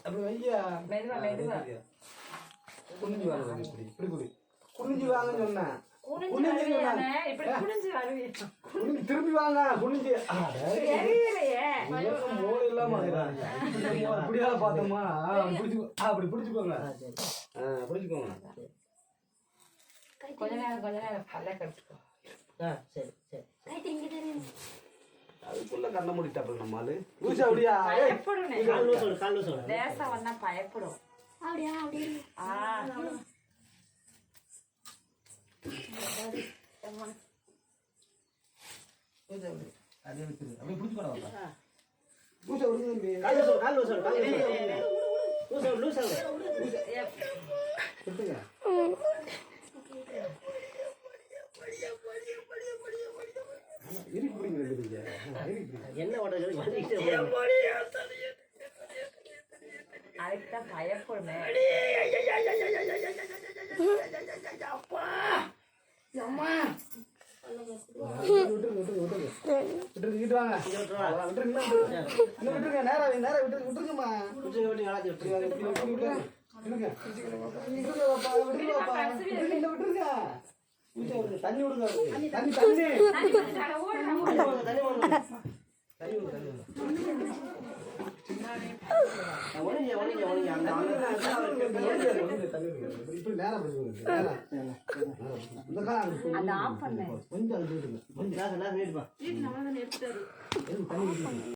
அப்படி வையா. மெதுவா மெதுவா குனிஞ்சு வாங்க இப்படி இப்படி குடி. குனிஞ்சு வாங்கன்னு சொன்னேன். திரும்பி வாங்க குனிஞ்சு. மூளை இல்லாம இப்படியா பார்த்தோமா? அப்படி பிடிச்சுக்கோங்க. பிடிச்சுக்கோங்க. கொஞ்ச நேரம் பல்ல கடிச்சுக்கோ. சரி சரி. அதுக்குள்ள கண்ண மூடிட்டாப்ல நம்ம ஆளு. லூசா அப்படியா? பயப்படும். லேசா வந்தா பயப்படும். அப்படியா அப்படியே. அதே விட்டு அப்படியே பிடிச்சுக்கோங்க. லூசா விடுங்க. கால் லூசா விட்டுங்க. என்ன அதுக்குதான் பயப்படுமே. தண்ணி விடுங்க. தண்ணி கொஞ்சம்